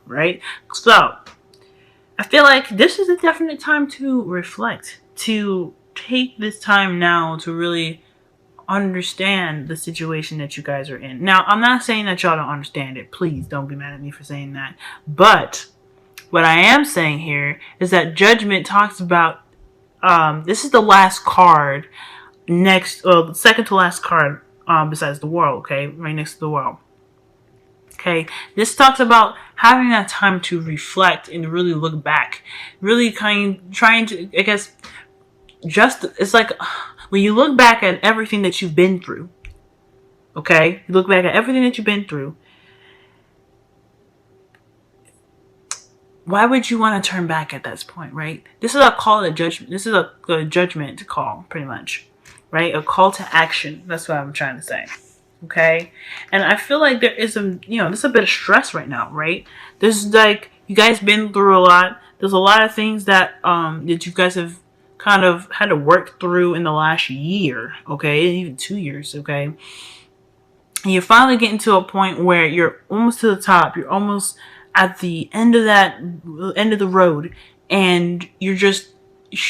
right? So I feel like this is a definite time to reflect, to take this time now to really understand the situation that you guys are in. Now, I'm not saying that y'all don't understand it. Please don't be mad at me for saying that. But what I am saying here is that Judgment talks about this is the last card the second to last card besides the world, okay? Right next to the world. Okay, this talks about having that time to reflect and really look back, really trying to, I guess, it's like when you look back at everything that you've been through. Okay, you look back at everything that you've been through. Why would you want to turn back at that point, right? This is a call to judgment. This is a judgment call, pretty much, right? A call to action. That's what I'm trying to say. Okay, and I feel like there is there's a bit of stress right now, right? There's like, you guys been through a lot. There's a lot of things that that you guys have kind of had to work through in the last year, okay, even 2 years, okay. And you're finally getting to a point where you're almost to the top. You're almost at the end of the road, and you're just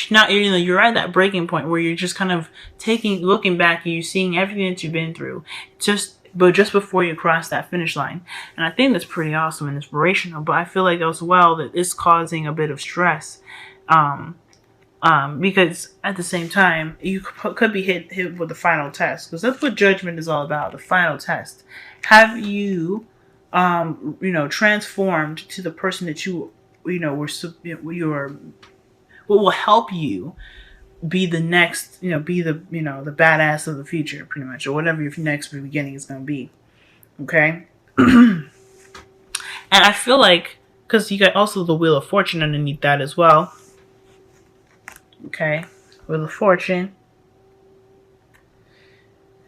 not, you're at that breaking point where you're just kind of looking back, and you're seeing everything that you've been through, just before you cross that finish line. And I think that's pretty awesome and inspirational. But I feel like as well that it's causing a bit of stress, because at the same time you could be hit with the final test, because that's what Judgment is all about. The final test. Have you transformed to the person that you are, what will help you be the next, be the badass of the future, pretty much, or whatever your next beginning is going to be. Okay. And I feel like, because you got also the Wheel of Fortune underneath that as well. Okay, Wheel of Fortune.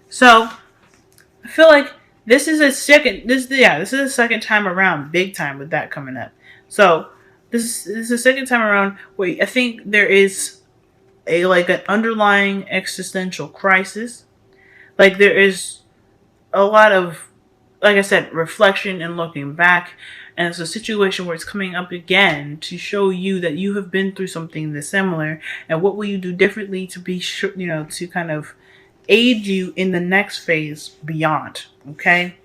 So I feel like this is a second time around, big time, with that coming up. So this is the second time around where I think there is an underlying existential crisis. Like, there is a lot of, like I said, reflection and looking back. And it's a situation where it's coming up again to show you that you have been through something that's similar, and what will you do differently to be sure, to kind of aid you in the next phase beyond. Okay.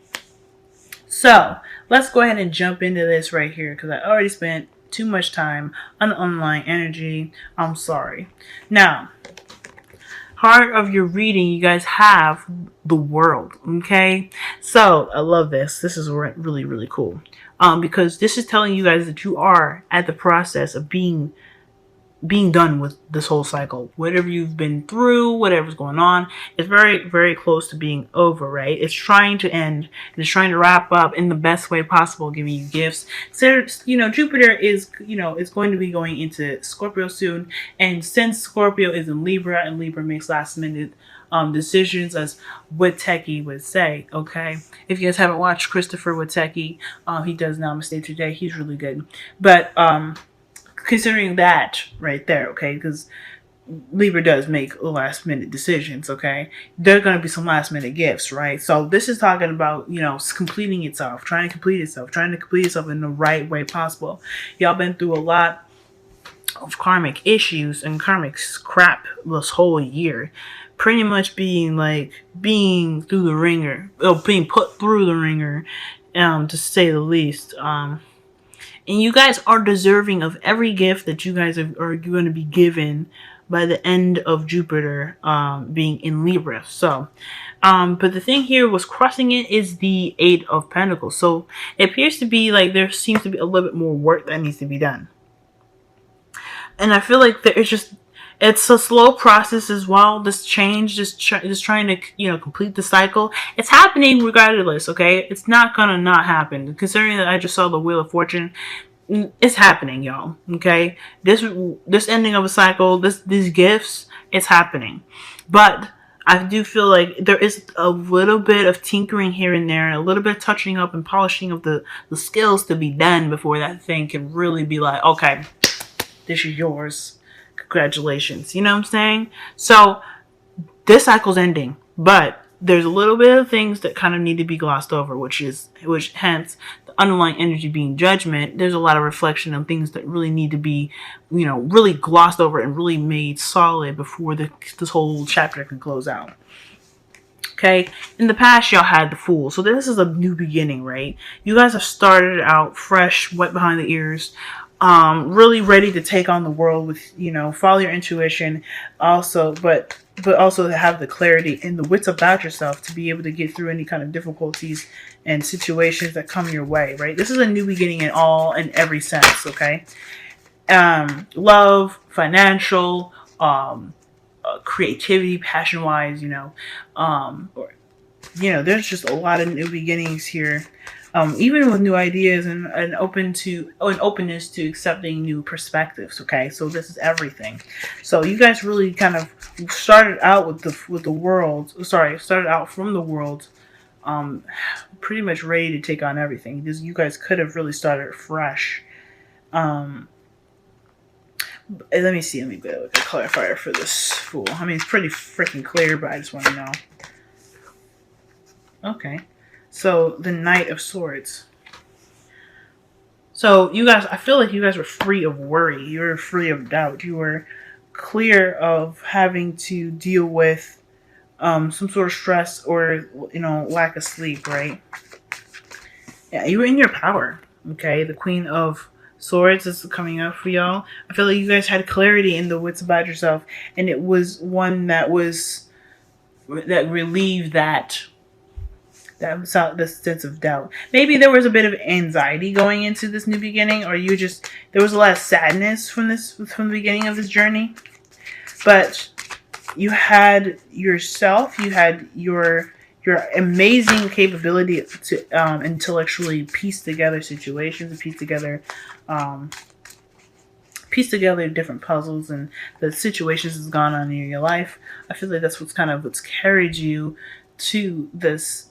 So let's go ahead and jump into this right here, because I already spent too much time on online energy. I'm sorry. Now, part of your reading, you guys have the world. Okay. So I love this. This is really, really cool. Because this is telling you guys that you are at the process of being done with this whole cycle. Whatever you've been through, whatever's going on, it's very, very close to being over, right? It's trying to end. It's trying to wrap up in the best way possible, giving you gifts. So, Jupiter is, is going to be going into Scorpio soon. And since Scorpio is in Libra, and Libra makes last minute decisions, as Witecki would say, okay? If you guys haven't watched Christopher Witecki, he does Namaste Today. He's really good. But considering that right there, okay, because Libra does make last minute decisions, okay? There are going to be some last minute gifts, right? So this is talking about, completing itself, trying to complete itself in the right way possible. Y'all been through a lot of karmic issues and karmic crap this whole year. Pretty much being through the ringer, or being put through the ringer, to say the least. And you guys are deserving of every gift that you guys are going to be given by the end of Jupiter being in Libra. So, but the thing here was crossing it is the Eight of Pentacles. So it appears to be like there seems to be a little bit more work that needs to be done. And I feel like it's a slow process as well. This change, just trying to, complete the cycle. It's happening regardless, okay? It's not gonna not happen. Considering that I just saw the Wheel of Fortune, it's happening, y'all, okay? This ending of a cycle, these gifts, it's happening. But I do feel like there is a little bit of tinkering here and there, a little bit of touching up and polishing of the skills to be done before that thing can really be like, okay, this is yours. Congratulations. You know what I'm saying? So this cycle's ending, but there's a little bit of things that kind of need to be glossed over, which hence the underlying energy being judgment, there's a lot of reflection on things that really need to be, really glossed over and really made solid before this whole chapter can close out. Okay, in the past y'all had the Fool, so this is a new beginning, right? You guys have started out fresh, wet behind the ears, really ready to take on the world with, follow your intuition, also, but also to have the clarity and the wits about yourself to be able to get through any kind of difficulties and situations that come your way, right? This is a new beginning in every sense, okay? Love, financial, creativity, passion-wise, there's just a lot of new beginnings here. Even with new ideas and an openness to accepting new perspectives. Okay, so this is everything. So you guys really kind of started out with the world. Started out from the world, pretty much ready to take on everything. You guys could have really started fresh. Let me see. Let me get a clarifier for this Fool. I mean, it's pretty freaking clear, but I just want to know. Okay. So, the Knight of Swords. So, you guys, I feel like you guys were free of worry. You were free of doubt. You were clear of having to deal with some sort of stress or, lack of sleep, right? Yeah, you were in your power. Okay, the Queen of Swords is coming up for y'all. I feel like you guys had clarity in the wits about yourself, and it was one that relieved the sense of doubt. Maybe there was a bit of anxiety going into this new beginning, or there was a lot of sadness from the beginning of this journey. But you had yourself, you had your amazing capability to intellectually piece together situations and piece together different puzzles and the situations that's gone on in your life. I feel like that's what's carried you to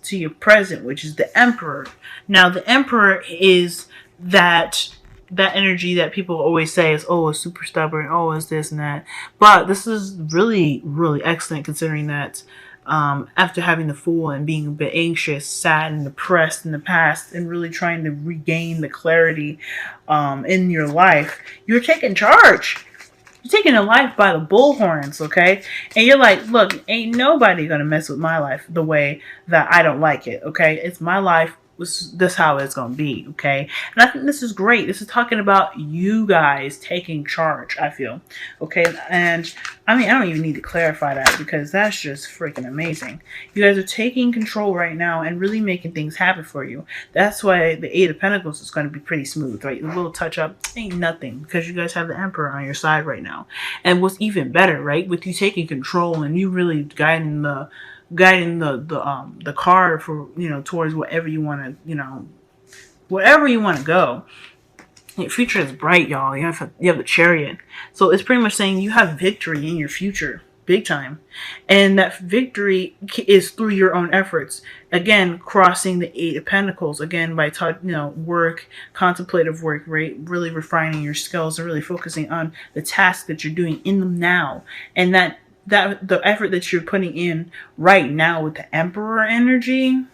your present, which is the Emperor. Now, the Emperor is that energy that people always say is, it's super stubborn, it's this and that. But this is really, really excellent, considering that after having the Fool and being a bit anxious, sad, and depressed in the past, and really trying to regain the clarity in your life, you're taking charge. You're taking a life by the bullhorns, okay? And you're like, look, ain't nobody gonna mess with my life the way that I don't like it, okay? It's my life. This how it's gonna be, okay? And I think this is great. This is talking about you guys taking charge, I feel, okay? And I mean, I don't even need to clarify that, because that's just freaking amazing. You guys are taking control right now and really making things happen for you. That's why the Eight of Pentacles is going to be pretty smooth, right? A little touch up ain't nothing, because you guys have the Emperor on your side right now. And what's even better, right, with you taking control and you really guiding the car for, towards whatever you want to go. Your future is bright, y'all. You have the Chariot. So it's pretty much saying you have victory in your future, big time. And that victory is through your own efforts. Again, crossing the Eight of Pentacles. Again, by work, contemplative work, right? Really refining your skills and really focusing on the task that you're doing in them now. And that the effort that you're putting in right now with the Emperor energy,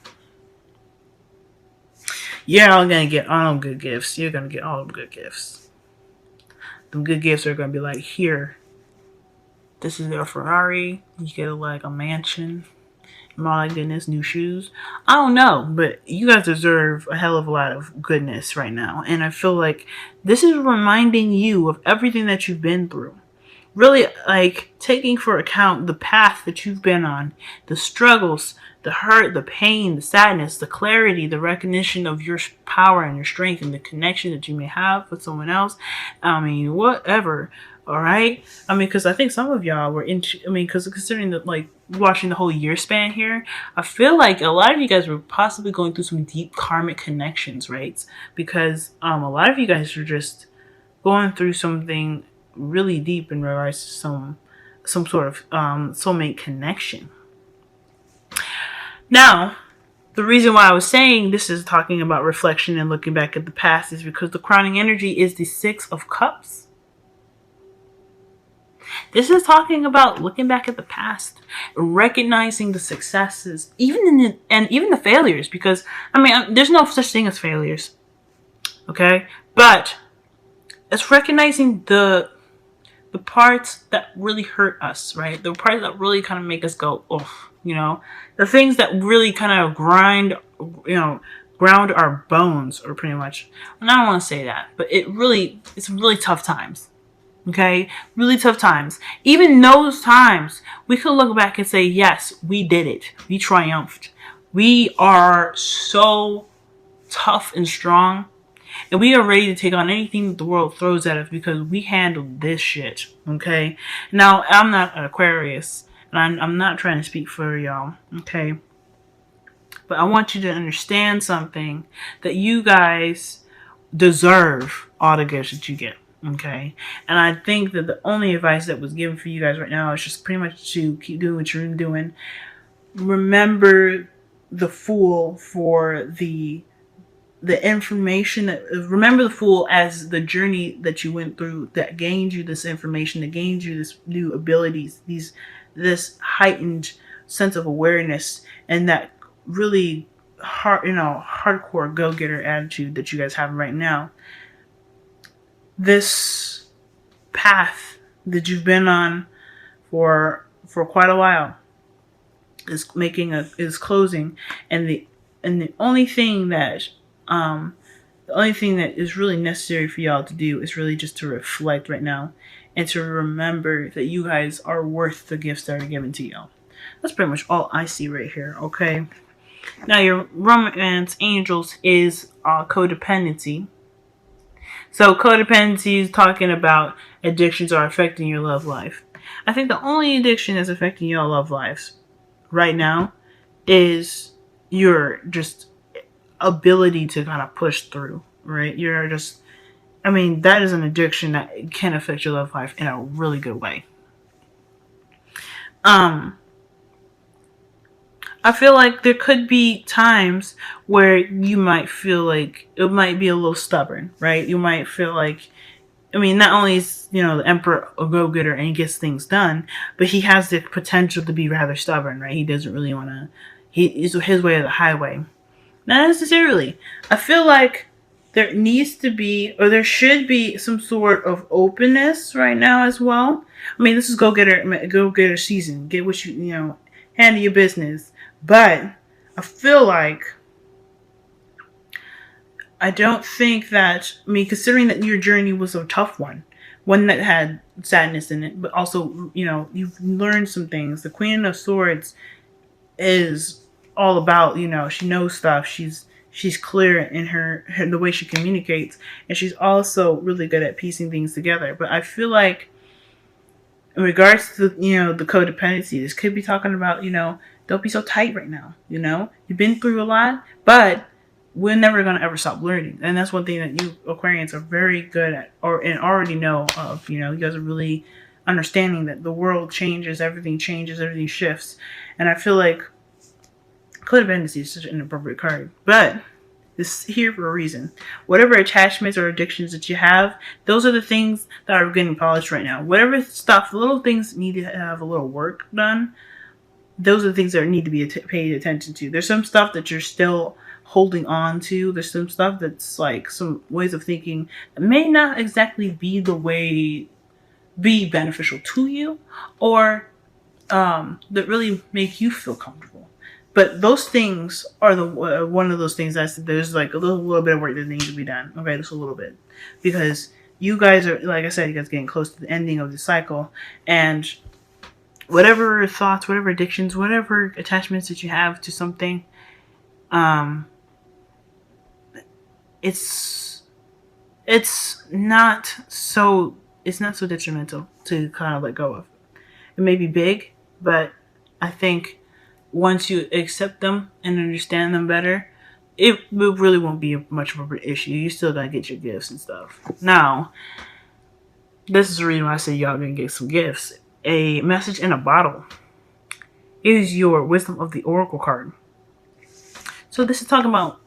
you're all gonna get all them good gifts. You're gonna get all them good gifts. Them good gifts are gonna be like, here, this is your Ferrari. You get a mansion. My goodness, new shoes. I don't know, but you guys deserve a hell of a lot of goodness right now. And I feel like this is reminding you of everything that you've been through. Really, taking for account the path that you've been on, the struggles, the hurt, the pain, the sadness, the clarity, the recognition of your power and your strength and the connection that you may have with someone else. I mean, whatever. All right. I mean, because I think some of y'all were because considering that, watching the whole year span here, I feel like a lot of you guys were possibly going through some deep karmic connections, right? Because a lot of you guys are just going through something really deep in regards to some sort of soulmate connection. Now, the reason why I was saying this is talking about reflection and looking back at the past is because the crowning energy is the Six of Cups. This is talking about looking back at the past, recognizing the successes, even the failures, because there's no such thing as failures. Okay? But it's recognizing the parts that really hurt us, right? The parts that really kind of make us go, oh, you know, the things that really kind of ground our bones, or pretty much. And I don't want to say that, but it's really tough times. Okay, really tough times. Even those times, we could look back and say, yes, we did it. We triumphed. We are so tough and strong, and we are ready to take on anything that the world throws at us because we handled this shit. Okay? Now, I'm not an Aquarius, and I'm not trying to speak for y'all. Okay? But I want you to understand something, that you guys deserve all the gifts that you get. Okay? And I think that the only advice that was given for you guys right now is just pretty much to keep doing what you're doing. Remember the Fool for the information that, remember the Fool as the journey that you went through that gained you this information, that gained you this new abilities, this heightened sense of awareness, and that really hardcore go-getter attitude that you guys have right now. This path that you've been on for quite a while is closing, and the only thing that is really necessary for y'all to do is really just to reflect right now and to remember that you guys are worth the gifts that are given to y'all. That's pretty much all I see right here. Okay, now your romance angels is codependency. So codependency is talking about addictions are affecting your love life. I think the only addiction that's affecting your love lives right now is your just ability to kind of push through, right? You're just, I mean, that is an addiction that can affect your love life in a really good way. I feel like there could be times where you might feel like it might be a little stubborn, right? You might feel like, I mean, not only is, the emperor a go-getter and he gets things done, but he has the potential to be rather stubborn, right? He doesn't really want to, he's his way or the highway. Not necessarily. I feel like there needs to be, or there should be, some sort of openness right now as well. I mean, this is go-getter season. Get what handle your business. But I feel like, I don't think that, considering that your journey was a tough one that had sadness in it, but also, you've learned some things. The Queen of Swords is all about, she knows stuff. She's clear in her the way she communicates, and she's also really good at piecing things together. But I feel like, in regards to the codependency, this could be talking about, don't be so tight right now. You've been through a lot, but we're never going to ever stop learning. And that's one thing that you Aquarians are very good at, and already know of. You guys are really understanding that the world changes, everything shifts. And I feel like codependency is such an appropriate card. But it's here for a reason. Whatever attachments or addictions that you have, those are the things that are getting polished right now. Whatever stuff, little things need to have a little work done. Those are the things that need to be paid attention to. There's some stuff that you're still holding on to. There's some stuff that's like some ways of thinking that may not exactly be beneficial to you, or that really make you feel comfortable. But those things are one of those things that there's like a little bit of work that needs to be done. Okay, just a little bit, because you guys are, like I said, you guys are getting close to the ending of the cycle, and whatever thoughts, whatever addictions, whatever attachments that you have to something, it's not so detrimental to kind of let go of. It may be big, but I think once you accept them and understand them better, it really won't be much of an issue. You still gotta get your gifts and stuff. Now, this is the reason why I say y'all gonna get some gifts. A message in a bottle is your Wisdom of the Oracle card. So this is talking about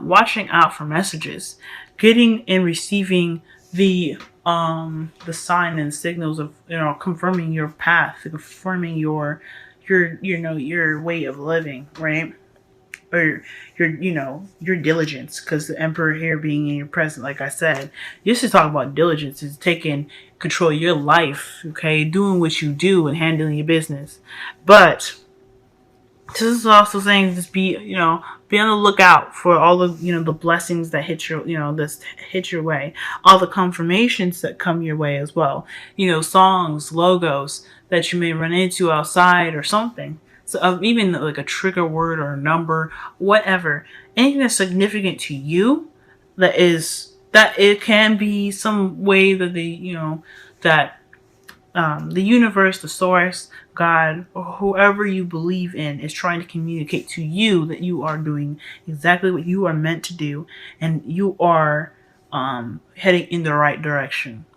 watching out for messages, getting and receiving the sign and signals of confirming your path, confirming your way of living, right? or your diligence, because the Emperor here being in your present, like I said, just to talk about diligence is taking control of your life, okay, doing what you do and handling your business. But this is also saying just be on the lookout for all the the blessings that hit your this hit your way, all the confirmations that come your way as well. Songs, logos that you may run into outside or something. So even like a trigger word or a number, whatever, anything that's significant to you, that it can be some way that that the universe, the source, God, or whoever you believe in is trying to communicate to you that you are doing exactly what you are meant to do, and you are heading in the right direction.